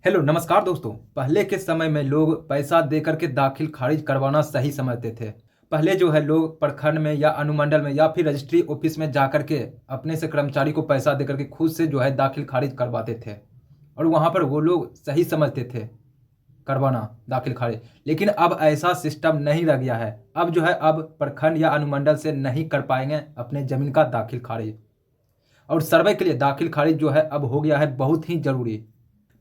Hello नमस्कार दोस्तों। पहले के समय में लोग पैसा देकर के दाखिल खारिज करवाना सही समझते थे। पहले जो है लोग प्रखंड में या अनुमंडल में या फिर रजिस्ट्री ऑफिस में जाकर के अपने से कर्मचारी को पैसा देकर के खुद से जो है दाखिल खारिज करवाते थे और वहाँ पर वो लोग सही समझते थे करवाना दाखिल खारिज। लेकिन अब ऐसा सिस्टम नहीं रह गया है। अब जो है अब प्रखंड या अनुमंडल से नहीं कर पाएंगे अपने ज़मीन का दाखिल खारिज, और सर्वे के लिए दाखिल खारिज जो है अब हो गया है बहुत ही ज़रूरी।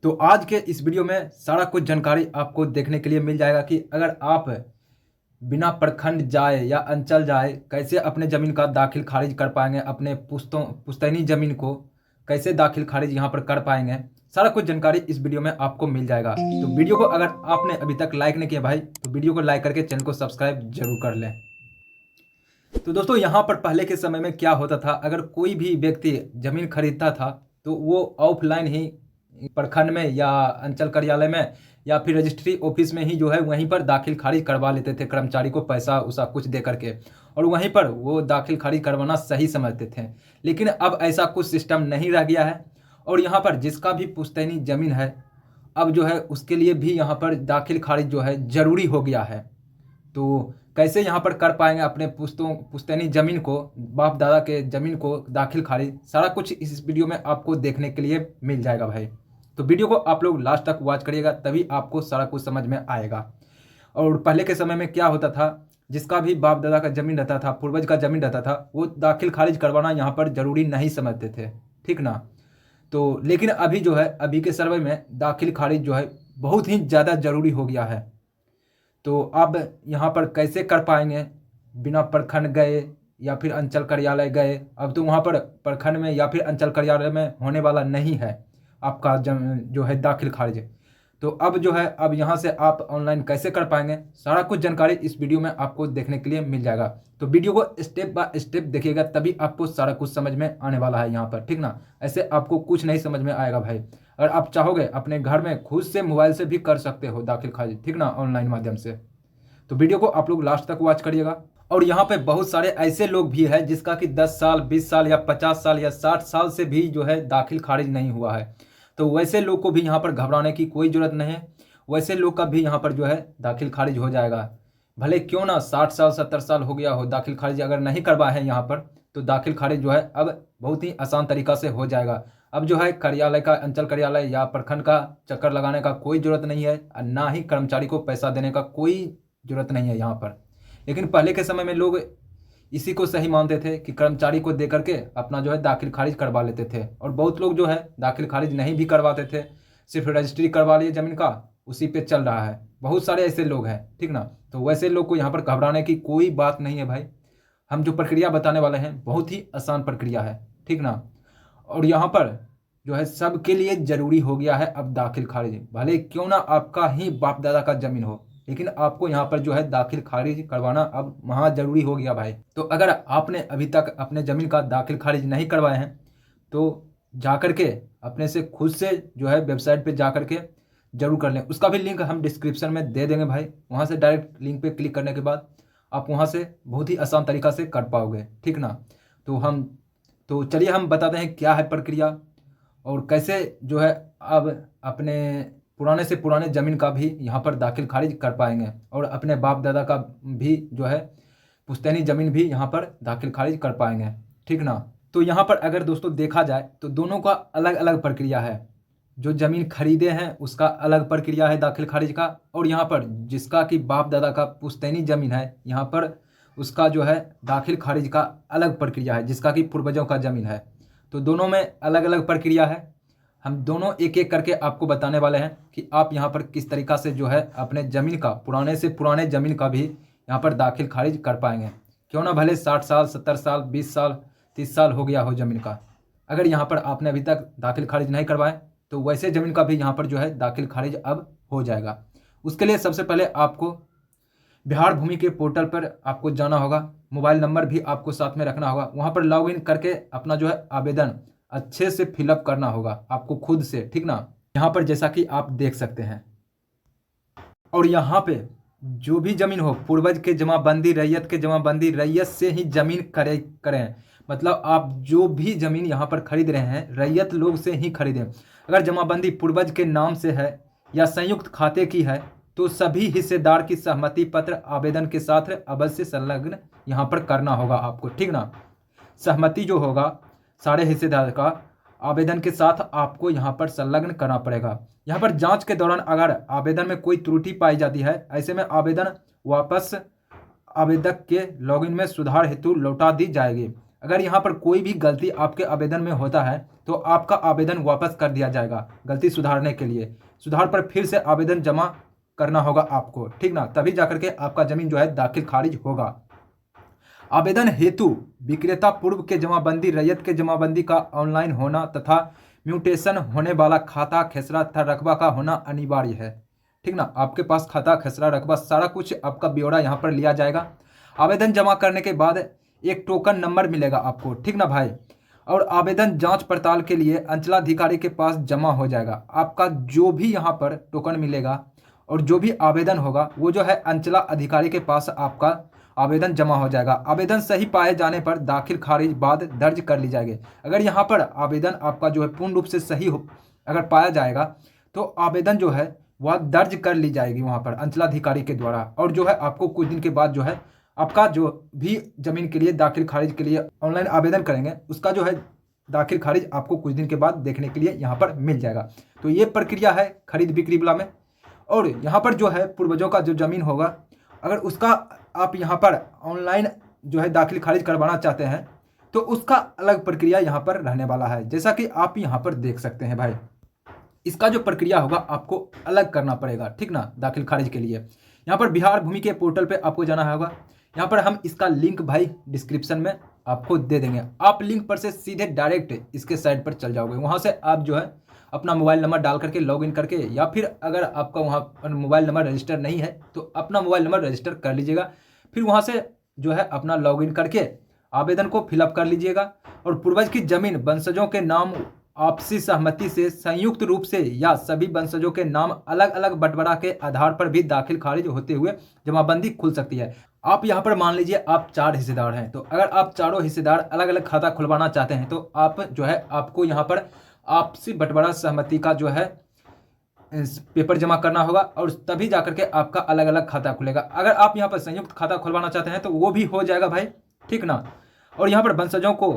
तो आज के इस वीडियो में सारा कुछ जानकारी आपको देखने के लिए मिल जाएगा कि अगर आप बिना प्रखंड जाए या अंचल जाए कैसे अपने ज़मीन का दाखिल खारिज कर पाएंगे, अपने पुश्तैनी ज़मीन को कैसे दाखिल खारिज यहाँ पर कर पाएंगे। सारा कुछ जानकारी इस वीडियो में आपको मिल जाएगा। तो वीडियो को अगर आपने अभी तक लाइक नहीं किया भाई तो वीडियो को लाइक करके चैनल को सब्सक्राइब जरूर कर लें। तो दोस्तों यहाँ पर पहले के समय में क्या होता था, अगर कोई भी व्यक्ति ज़मीन खरीदता था तो वो ऑफलाइन ही प्रखंड में या अंचल कार्यालय में या फिर रजिस्ट्री ऑफिस में ही जो है वहीं पर दाखिल खारिज करवा लेते थे, कर्मचारी को पैसा उसा कुछ दे करके, और वहीं पर वो दाखिल खारिज करवाना सही समझते थे। लेकिन अब ऐसा कुछ सिस्टम नहीं रह गया है और यहाँ पर जिसका भी पुश्तैनी ज़मीन है अब जो है उसके लिए भी यहाँ पर दाखिल खारिज जो है ज़रूरी हो गया है। तो कैसे यहाँ पर कर पाएंगे अपने पुश्तैनी ज़मीन को, बाप दादा के ज़मीन को दाखिल खारिज, सारा कुछ इस वीडियो में आपको देखने के लिए मिल जाएगा भाई। तो वीडियो को आप लोग लास्ट तक वॉच करिएगा तभी आपको सारा कुछ समझ में आएगा। और पहले के समय में क्या होता था, जिसका भी बाप दादा का ज़मीन रहता था, पूर्वज का ज़मीन रहता था, वो दाखिल खारिज करवाना यहाँ पर ज़रूरी नहीं समझते थे, ठीक ना। तो लेकिन अभी जो है अभी के सर्वे में दाखिल खारिज जो है बहुत ही ज़्यादा ज़रूरी हो गया है। तो अब यहाँ पर कैसे कर पाएंगे बिना प्रखंड गए या फिर अंचल कार्यालय गए। अब तो वहाँ पर प्रखंड में या फिर अंचल कार्यालय में होने वाला नहीं है आपका जो है दाखिल खारिज। तो अब जो है अब यहाँ से आप ऑनलाइन कैसे कर पाएंगे, सारा कुछ जानकारी इस वीडियो में आपको देखने के लिए मिल जाएगा। तो वीडियो को स्टेप बाय स्टेप देखिएगा तभी आपको सारा कुछ समझ में आने वाला है यहाँ पर, ठीक ना। ऐसे आपको कुछ नहीं समझ में आएगा भाई। अगर आप चाहोगे अपने घर में खुद से मोबाइल से भी कर सकते हो दाखिल खारिज, ठीक ना, ऑनलाइन माध्यम से। तो वीडियो को आप लोग लास्ट तक वॉच करिएगा। और यहाँ पे बहुत सारे ऐसे लोग भी हैं जिसका कि 10 साल 20 साल या 50 साल या 60 साल से भी जो है दाखिल खारिज नहीं हुआ है। तो वैसे लोग को भी यहाँ पर घबराने की कोई ज़रूरत नहीं है। वैसे लोग का भी यहाँ पर जो है दाखिल खारिज हो जाएगा। भले क्यों ना 60 साल 70 साल हो गया हो, दाखिल खारिज अगर नहीं करवाए हैं यहाँ पर तो दाखिल खारिज जो है अब बहुत ही आसान तरीक़ा से हो जाएगा। अब जो है कार्यालय का, अंचल कार्यालय या प्रखंड का चक्कर लगाने का कोई ज़रूरत नहीं है और ना ही कर्मचारी को पैसा देने का कोई ज़रूरत नहीं है यहाँ पर। लेकिन पहले के समय में लोग इसी को सही मानते थे कि कर्मचारी को दे करके अपना जो है दाखिल खारिज करवा लेते थे, और बहुत लोग जो है दाखिल खारिज नहीं भी करवाते थे, सिर्फ रजिस्ट्री करवा लिए ज़मीन का, उसी पे चल रहा है। बहुत सारे ऐसे लोग हैं, ठीक ना। तो वैसे लोग को यहाँ पर घबराने की कोई बात नहीं है भाई। हम जो प्रक्रिया बताने वाले हैं बहुत ही आसान प्रक्रिया है, ठीक ना। और यहाँ पर जो है सबके लिए ज़रूरी हो गया है अब दाखिल खारिज। भले क्यों ना आपका ही बाप दादा का ज़मीन हो, लेकिन आपको यहाँ पर जो है दाखिल खारिज करवाना अब वहाँ ज़रूरी हो गया भाई। तो अगर आपने अभी तक अपने ज़मीन का दाखिल खारिज नहीं करवाए हैं तो जा कर के अपने से खुद से जो है वेबसाइट पे जा कर के ज़रूर कर लें। उसका भी लिंक हम डिस्क्रिप्शन में दे देंगे भाई। वहाँ से डायरेक्ट लिंक पे क्लिक करने के बाद आप वहाँ से बहुत ही आसान तरीक़ा से कर पाओगे, ठीक ना। तो चलिए हम बताते हैं क्या है प्रक्रिया और कैसे जो है अब अपने पुराने से पुराने ज़मीन का भी यहाँ पर दाखिल खारिज कर पाएंगे और अपने बाप दादा का भी जो है पुश्तैनी ज़मीन भी यहाँ पर दाखिल खारिज कर पाएंगे, ठीक ना। तो यहाँ पर अगर दोस्तों देखा जाए तो दोनों का अलग अलग प्रक्रिया है। जो ज़मीन खरीदे हैं उसका अलग प्रक्रिया है दाखिल खारिज का, और यहाँ पर जिसका कि बाप दादा का पुश्तैनी ज़मीन है यहाँ पर उसका जो है दाखिल खारिज का अलग प्रक्रिया है, जिसका कि पूर्वजों का ज़मीन है। तो दोनों में अलग अलग प्रक्रिया है। हम दोनों एक एक करके आपको बताने वाले हैं कि आप यहाँ पर किस तरीक़ा से जो है अपने ज़मीन का, पुराने से पुराने ज़मीन का भी यहाँ पर दाखिल खारिज कर पाएंगे। क्यों ना भले 60 साल 70 साल 20 साल 30 साल हो गया हो ज़मीन का, अगर यहाँ पर आपने अभी तक दाखिल खारिज नहीं करवाए तो वैसे ज़मीन का भी यहाँ पर जो है दाखिल खारिज अब हो जाएगा। उसके लिए सबसे पहले आपको बिहार भूमि के पोर्टल पर आपको जाना होगा। मोबाइल नंबर भी आपको साथ में रखना होगा। वहाँ पर लॉगिन करके अपना जो है आवेदन अच्छे से फिलअप करना होगा आपको खुद से, ठीक ना। यहाँ पर जैसा कि आप देख सकते हैं, और यहाँ पे जो भी ज़मीन हो, पूर्वज के जमाबंदी, रैयत के जमाबंदी, रैयत से ही ज़मीन करें। मतलब आप जो भी ज़मीन यहाँ पर खरीद रहे हैं रैयत लोग से ही खरीदें। अगर जमाबंदी पूर्वज के नाम से है या संयुक्त खाते की है तो सभी हिस्सेदार की सहमति पत्र आवेदन के साथ अवश्य संलग्न यहाँ पर करना होगा आपको, ठीक ना। सहमति जो होगा सारे हिस्सेदार का आवेदन के साथ आपको यहाँ पर संलग्न करना पड़ेगा। यहाँ पर जांच के दौरान अगर आवेदन में कोई त्रुटि पाई जाती है, ऐसे में आवेदन वापस आवेदक के लॉगिन में सुधार हेतु लौटा दी जाएगी। अगर यहाँ पर कोई भी गलती आपके आवेदन में होता है तो आपका आवेदन वापस कर दिया जाएगा गलती सुधारने के लिए। सुधार पर फिर से आवेदन जमा करना होगा आपको, ठीक ना, तभी जाकर के आपका जमीन जो है दाखिल खारिज होगा। आवेदन हेतु विक्रेता पूर्व के जमाबंदी रैयत के जमाबंदी का ऑनलाइन होना तथा म्यूटेशन होने वाला खाता खेसरा तथा रकबा का होना अनिवार्य है, ठीक ना। आपके पास खाता खेसरा रकबा सारा कुछ आपका ब्यौरा यहाँ पर लिया जाएगा। आवेदन जमा करने के बाद एक टोकन नंबर मिलेगा आपको, ठीक ना भाई, और आवेदन जांच पड़ताल के लिए अंचलाधिकारी के पास जमा हो जाएगा। आपका जो भी यहाँ पर टोकन मिलेगा और जो भी आवेदन होगा वो जो है अंचला अधिकारी के पास आपका आवेदन जमा हो जाएगा। आवेदन सही पाए जाने पर दाखिल खारिज बाद दर्ज कर ली जाएगी। अगर यहाँ पर आवेदन आपका जो है पूर्ण रूप से सही हो अगर पाया जाएगा तो आवेदन जो है वह दर्ज कर ली जाएगी वहाँ पर अंचलाधिकारी के द्वारा, और जो है आपको कुछ दिन के बाद जो है आपका जो भी जमीन के लिए दाखिल खारिज के लिए ऑनलाइन आवेदन करेंगे उसका जो है दाखिल खारिज आपको कुछ दिन के बाद देखने के लिए यहाँ पर मिल जाएगा। तो ये प्रक्रिया है खरीद बिक्री वाला में। और यहाँ पर जो है पूर्वजों का जो ज़मीन होगा अगर उसका आप यहाँ पर ऑनलाइन जो है दाखिल खारिज करवाना चाहते हैं तो उसका अलग प्रक्रिया यहाँ पर रहने वाला है, जैसा कि आप यहाँ पर देख सकते हैं भाई। इसका जो प्रक्रिया होगा आपको अलग करना पड़ेगा, ठीक ना, दाखिल खारिज के लिए। यहाँ पर बिहार भूमि के पोर्टल पे आपको जाना होगा। यहाँ पर हम इसका लिंक भाई डिस्क्रिप्शन में आपको दे देंगे। आप लिंक पर से सीधे डायरेक्ट इसके साइट पर चल जाओगे। वहाँ से आप जो है अपना मोबाइल नंबर डाल करके लॉगिन करके, या फिर अगर आपका वहाँ पर मोबाइल नंबर रजिस्टर नहीं है तो अपना मोबाइल नंबर रजिस्टर कर लीजिएगा। फिर वहाँ से जो है अपना लॉगिन करके आवेदन को फिलअप कर लीजिएगा। और पूर्वज की जमीन वंशजों के नाम आपसी सहमति से संयुक्त रूप से या सभी वंशजों के नाम अलग अलग बंटवारा के आधार पर भी दाखिल खारिज होते हुए जमाबंदी खुल सकती है। आप यहाँ पर मान लीजिए आप 4 हिस्सेदार हैं, तो अगर आप चारों हिस्सेदार अलग अलग खाता खुलवाना चाहते हैं तो आप जो है आपको यहाँ पर आपसी बंटवारा सहमति का जो है पेपर जमा करना होगा और तभी जाकर के आपका अलग अलग खाता खुलेगा। अगर आप यहाँ पर संयुक्त खाता खुलवाना चाहते हैं तो वो भी हो जाएगा भाई, ठीक ना। और यहाँ पर वंशजों को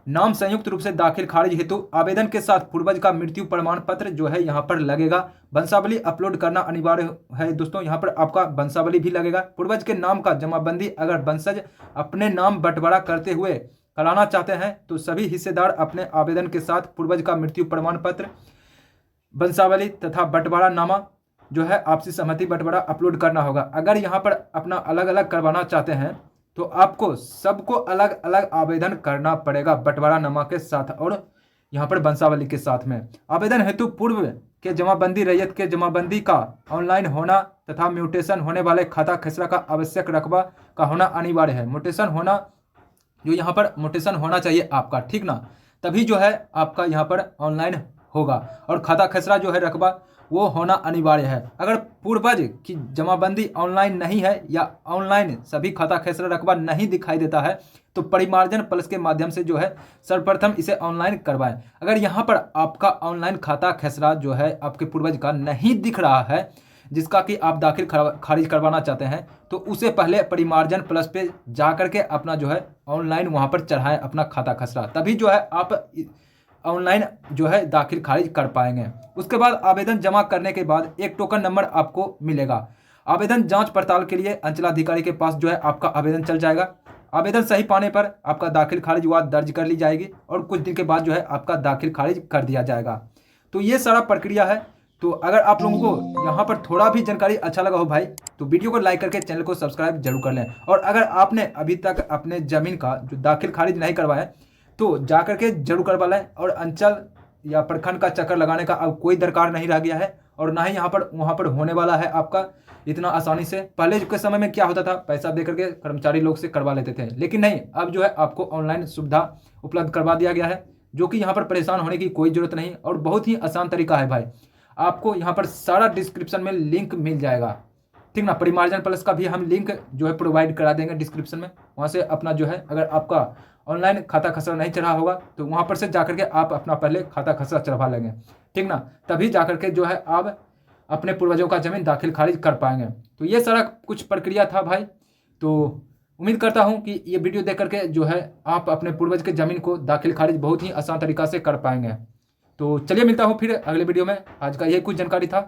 नाम संयुक्त रूप से दाखिल खारिज हेतु आवेदन के साथ पूर्वज का मृत्यु प्रमाण पत्र जो है यहाँ पर लगेगा। वंशावली अपलोड करना अनिवार्य है दोस्तों, यहाँ पर आपका वंशावली भी लगेगा। पूर्वज के नाम का जमाबंदी अगर वंशज अपने नाम बंटवारा करते हुए कराना चाहते हैं तो सभी हिस्सेदार अपने आवेदन के साथ पूर्वज का मृत्यु प्रमाण पत्र, वंशावली तथा बंटवारा नामा जो है आपसी सहमति बंटवारा अपलोड करना होगा। अगर यहाँ पर अपना अलग अलग करवाना चाहते हैं तो आपको सबको अलग अलग आवेदन करना पड़ेगा बंटवारा नामा के साथ और यहाँ पर वंशावली के साथ में। आवेदन हेतु पूर्व के जमाबंदी रैयत के जमाबंदी का ऑनलाइन होना तथा म्यूटेशन होने वाले खाता खेसरा का आवश्यक रकबा का होना अनिवार्य है। म्यूटेशन होना जो यहाँ पर म्यूटेशन होना चाहिए आपका, ठीक ना, तभी जो है आपका यहाँ पर ऑनलाइन होगा। और खाता खेसरा जो है रकबा वो होना अनिवार्य है। अगर पूर्वज की जमाबंदी ऑनलाइन नहीं है या ऑनलाइन सभी खाता खेसरा रकबा नहीं दिखाई देता है तो परिमार्जन प्लस के माध्यम से जो है सर्वप्रथम इसे ऑनलाइन करवाएं। अगर यहाँ पर आपका ऑनलाइन खाता खेसरा जो है आपके पूर्वज का नहीं दिख रहा है जिसका कि आप दाखिल खारिज करवाना चाहते हैं तो उसे पहले परिमार्जन प्लस पे जा करके अपना जो है ऑनलाइन वहाँ पर चढ़ाएं अपना खाता खेसरा, तभी जो है आप ऑनलाइन जो है दाखिल खारिज कर पाएंगे। उसके बाद आवेदन जमा करने के बाद एक टोकन नंबर आपको मिलेगा। आवेदन जांच पड़ताल के लिए अंचलाधिकारी के पास जो है आपका आवेदन चल जाएगा। आवेदन सही पाने पर आपका दाखिल खारिज वाद दर्ज कर ली जाएगी और कुछ दिन के बाद जो है आपका दाखिल खारिज कर दिया जाएगा। तो ये सारा प्रक्रिया है। तो अगर आप लोगों को यहाँ पर थोड़ा भी जानकारी अच्छा लगा हो भाई तो वीडियो को लाइक करके चैनल को सब्सक्राइब जरूर कर लें। और अगर आपने अभी तक अपने ज़मीन का जो दाखिल खारिज नहीं करवाया तो जा करके जरूर करवा लें। और अंचल या प्रखंड का चक्कर लगाने का अब कोई दरकार नहीं रह गया है और ना ही यहाँ पर वहाँ पर होने वाला है आपका इतना आसानी से। पहले के समय में क्या होता था, पैसा दे करके कर्मचारी लोग से करवा लेते थे, लेकिन नहीं, अब जो है आपको ऑनलाइन सुविधा उपलब्ध करवा दिया गया है जो कि यहाँ पर परेशान होने की कोई ज़रूरत नहीं और बहुत ही आसान तरीका है भाई। आपको यहाँ पर सारा डिस्क्रिप्शन में लिंक मिल जाएगा, ठीक ना। परिमार्जन प्लस का भी हम लिंक जो है प्रोवाइड करा देंगे डिस्क्रिप्शन में, वहाँ से अपना जो है अगर आपका ऑनलाइन खाता खसरा नहीं चढ़ा होगा तो वहाँ पर से जाकर के आप अपना पहले खाता खसरा चढ़वा लेंगे, ठीक ना। तभी जाकर के जो है आप अपने पूर्वजों का ज़मीन दाखिल खारिज कर पाएंगे। तो ये सारा कुछ प्रक्रिया था भाई। तो उम्मीद करता हूँ कि ये वीडियो देख करके जो है आप अपने पूर्वज के ज़मीन को दाखिल खारिज बहुत ही आसान तरीक़ा से कर पाएंगे। तो चलिए मिलता हूँ फिर अगले वीडियो में। आज का यही कुछ जानकारी था।